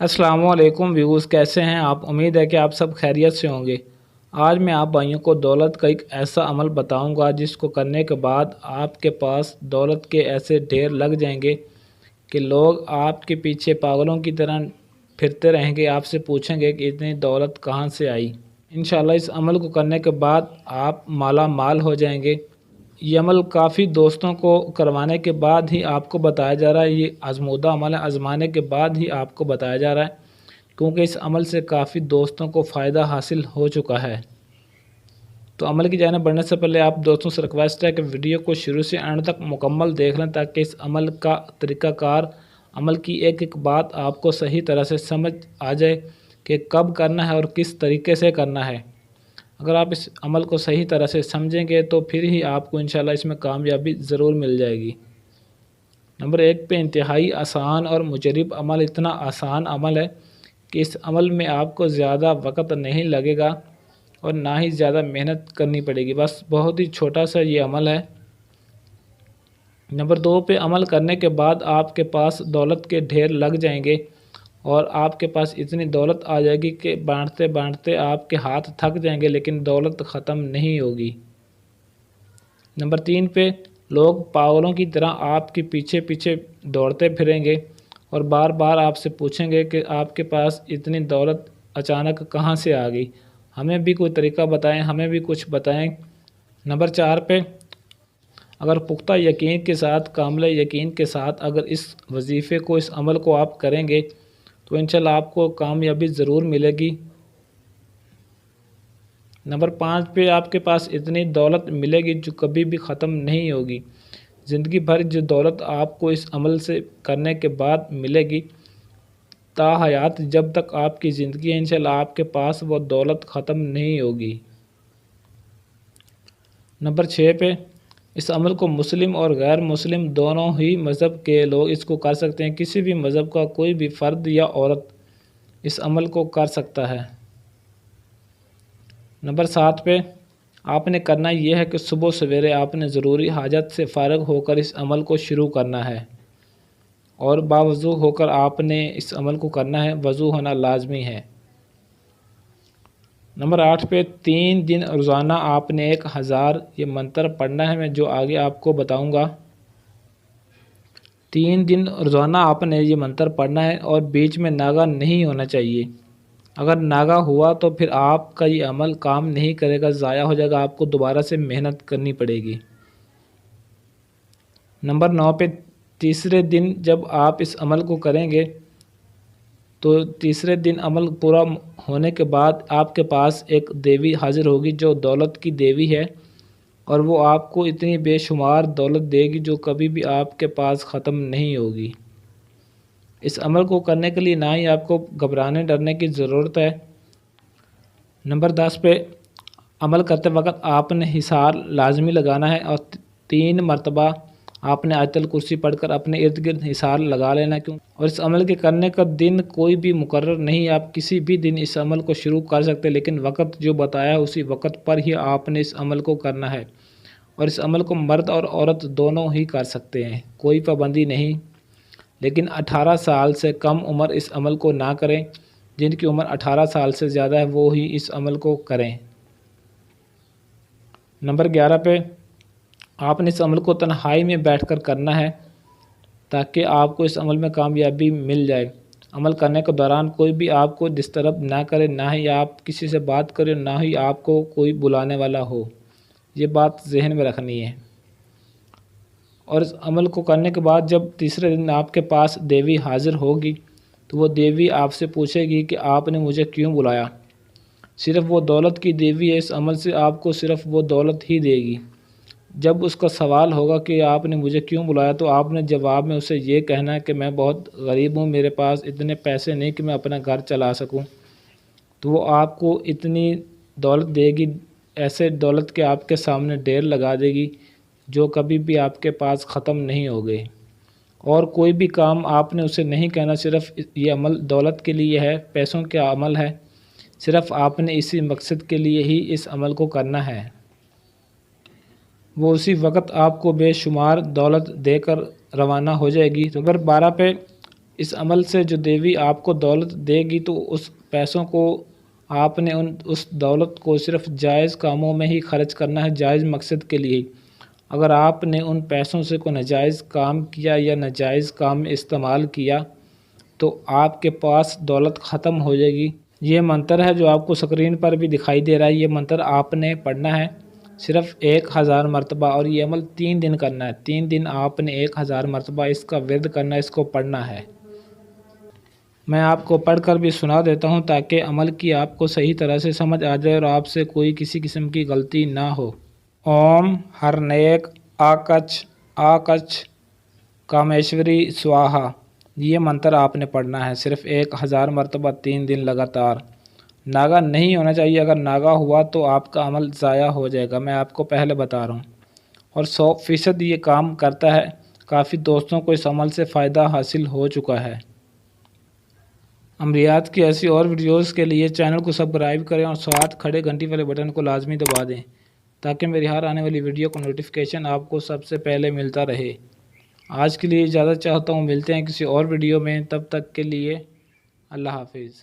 السلام علیکم ویوز، کیسے ہیں آپ؟ امید ہے کہ آپ سب خیریت سے ہوں گے۔ آج میں آپ بھائیوں کو دولت کا ایک ایسا عمل بتاؤں گا جس کو کرنے کے بعد آپ کے پاس دولت کے ایسے ڈھیر لگ جائیں گے کہ لوگ آپ کے پیچھے پاگلوں کی طرح پھرتے رہیں گے، آپ سے پوچھیں گے کہ اتنی دولت کہاں سے آئی۔ انشاءاللہ اس عمل کو کرنے کے بعد آپ مالا مال ہو جائیں گے۔ یہ عمل کافی دوستوں کو کروانے کے بعد ہی آپ کو بتایا جا رہا ہے، یہ آزمودہ عمل ہے، آزمانے کے بعد ہی آپ کو بتایا جا رہا ہے، کیونکہ اس عمل سے کافی دوستوں کو فائدہ حاصل ہو چکا ہے۔ تو عمل کی جانب بڑھنے سے پہلے آپ دوستوں سے ریکویسٹ ہے کہ ویڈیو کو شروع سے اینڈ تک مکمل دیکھ لیں تاکہ اس عمل کا طریقہ کار، عمل کی ایک ایک بات آپ کو صحیح طرح سے سمجھ آ جائے کہ کب کرنا ہے اور کس طریقے سے کرنا ہے۔ اگر آپ اس عمل کو صحیح طرح سے سمجھیں گے تو پھر ہی آپ کو انشاءاللہ اس میں کامیابی ضرور مل جائے گی۔ نمبر 1 پہ انتہائی آسان اور مجرب عمل۔ اتنا آسان عمل ہے کہ اس عمل میں آپ کو زیادہ وقت نہیں لگے گا اور نہ ہی زیادہ محنت کرنی پڑے گی، بس بہت ہی چھوٹا سا یہ عمل ہے۔ نمبر 2 پہ عمل کرنے کے بعد آپ کے پاس دولت کے ڈھیر لگ جائیں گے اور آپ کے پاس اتنی دولت آ جائے گی کہ بانٹتے بانٹتے آپ کے ہاتھ تھک جائیں گے لیکن دولت ختم نہیں ہوگی۔ نمبر 3 پہ لوگ پاگلوں کی طرح آپ کے پیچھے پیچھے دوڑتے پھریں گے اور بار بار آپ سے پوچھیں گے کہ آپ کے پاس اتنی دولت اچانک کہاں سے آ گئی، ہمیں بھی کوئی طریقہ بتائیں، ہمیں بھی کچھ بتائیں۔ نمبر 4 پہ اگر پختہ یقین کے ساتھ، کامل یقین کے ساتھ اگر اس وظیفے کو، اس عمل کو آپ کریں گے تو انشاءاللہ آپ کو کامیابی ضرور ملے گی۔ نمبر 5 پہ آپ کے پاس اتنی دولت ملے گی جو کبھی بھی ختم نہیں ہوگی۔ زندگی بھر جو دولت آپ کو اس عمل سے کرنے کے بعد ملے گی، تا حیات جب تک آپ کی زندگی ہے انشاءاللہ آپ کے پاس وہ دولت ختم نہیں ہوگی۔ نمبر 6 پہ اس عمل کو مسلم اور غیر مسلم دونوں ہی مذہب کے لوگ اس کو کر سکتے ہیں، کسی بھی مذہب کا کوئی بھی فرد یا عورت اس عمل کو کر سکتا ہے۔ نمبر 7 پہ آپ نے کرنا یہ ہے کہ صبح سویرے آپ نے ضروری حاجت سے فارغ ہو کر اس عمل کو شروع کرنا ہے اور باوضو ہو کر آپ نے اس عمل کو کرنا ہے، وضو ہونا لازمی ہے۔ نمبر 8 پہ 3 دن روزانہ آپ نے 1000 یہ منتر پڑھنا ہے، میں جو آگے آپ کو بتاؤں گا۔ 3 دن روزانہ آپ نے یہ منتر پڑھنا ہے اور بیچ میں ناغہ نہیں ہونا چاہیے۔ اگر ناغہ ہوا تو پھر آپ کا یہ عمل کام نہیں کرے گا، ضائع ہو جائے گا، آپ کو دوبارہ سے محنت کرنی پڑے گی۔ نمبر 9 پہ تیسرے دن جب آپ اس عمل کو کریں گے تو تیسرے دن عمل پورا ہونے کے بعد آپ کے پاس ایک دیوی حاضر ہوگی جو دولت کی دیوی ہے اور وہ آپ کو اتنی بے شمار دولت دے گی جو کبھی بھی آپ کے پاس ختم نہیں ہوگی۔ اس عمل کو کرنے کے لیے نہ ہی آپ کو گھبرانے ڈرنے کی ضرورت ہے۔ نمبر 10 پہ عمل کرتے وقت آپ نے حصار لازمی لگانا ہے اور 3 مرتبہ آپ نے آیت الکرسی پڑھ کر اپنے ارد گرد حصار لگا لینا کیوں، اور اس عمل کے کرنے کا دن کوئی بھی مقرر نہیں، آپ کسی بھی دن اس عمل کو شروع کر سکتے لیکن وقت جو بتایا اسی وقت پر ہی آپ نے اس عمل کو کرنا ہے، اور اس عمل کو مرد اور عورت دونوں ہی کر سکتے ہیں، کوئی پابندی نہیں، لیکن 18 سال سے کم عمر اس عمل کو نہ کریں، جن کی عمر 18 سال سے زیادہ ہے وہ ہی اس عمل کو کریں۔ نمبر 11 پہ آپ نے اس عمل کو تنہائی میں بیٹھ کر کرنا ہے تاکہ آپ کو اس عمل میں کامیابی مل جائے۔ عمل کرنے کے دوران کوئی بھی آپ کو ڈسٹرب نہ کرے، نہ ہی آپ کسی سے بات کریں، نہ ہی آپ کو کوئی بلانے والا ہو، یہ بات ذہن میں رکھنی ہے۔ اور اس عمل کو کرنے کے بعد جب تیسرے دن آپ کے پاس دیوی حاضر ہوگی تو وہ دیوی آپ سے پوچھے گی کہ آپ نے مجھے کیوں بلایا۔ صرف وہ دولت کی دیوی ہے، اس عمل سے آپ کو صرف وہ دولت ہی دے گی۔ جب اس کا سوال ہوگا کہ آپ نے مجھے کیوں بلایا تو آپ نے جواب میں اسے یہ کہنا ہے کہ میں بہت غریب ہوں، میرے پاس اتنے پیسے نہیں کہ میں اپنا گھر چلا سکوں، تو وہ آپ کو اتنی دولت دے گی، ایسے دولت کے آپ کے سامنے ڈھیر لگا دے گی جو کبھی بھی آپ کے پاس ختم نہیں ہوگی۔ اور کوئی بھی کام آپ نے اسے نہیں کہنا، صرف یہ عمل دولت کے لیے ہے، پیسوں کا عمل ہے، صرف آپ نے اسی مقصد کے لیے ہی اس عمل کو کرنا ہے۔ وہ اسی وقت آپ کو بے شمار دولت دے کر روانہ ہو جائے گی۔ نمبر 12 پہ اس عمل سے جو دیوی آپ کو دولت دے گی تو اس پیسوں کو آپ نے اس دولت کو صرف جائز کاموں میں ہی خرچ کرنا ہے، جائز مقصد کے لیے۔ اگر آپ نے ان پیسوں سے کوئی ناجائز کام کیا یا ناجائز کام میں استعمال کیا تو آپ کے پاس دولت ختم ہو جائے گی۔ یہ منتر ہے جو آپ کو سکرین پر بھی دکھائی دے رہا ہے، یہ منتر آپ نے پڑھنا ہے صرف 1000 مرتبہ، اور یہ عمل 3 دن کرنا ہے۔ 3 دن آپ نے 1000 مرتبہ اس کا ورد کرنا ہے، اس کو پڑھنا ہے۔ میں آپ کو پڑھ کر بھی سنا دیتا ہوں تاکہ عمل کی آپ کو صحیح طرح سے سمجھ آ جائے اور آپ سے کوئی کسی قسم کی غلطی نہ ہو۔ اوم ہرنیک آکچ آکچ کامیشوری سواہا، یہ منتر آپ نے پڑھنا ہے صرف 1000 مرتبہ 3 دن لگاتار۔ ناگا نہیں ہونا چاہیے، اگر ناگا ہوا تو آپ کا عمل ضائع ہو جائے گا، میں آپ کو پہلے بتا رہا ہوں۔ اور 100% یہ کام کرتا ہے، کافی دوستوں کو اس عمل سے فائدہ حاصل ہو چکا ہے۔ عملیات کی ایسی اور ویڈیوز کے لیے چینل کو سبسکرائب کریں اور ساتھ کھڑے گھنٹی والے بٹن کو لازمی دبا دیں تاکہ میری ہر آنے والی ویڈیو کو نوٹیفیکیشن آپ کو سب سے پہلے ملتا رہے۔ آج کے لیے اجازت چاہتا ہوں، ملتے ہیں کسی اور ویڈیو میں، تب تک کے لیے اللہ حافظ۔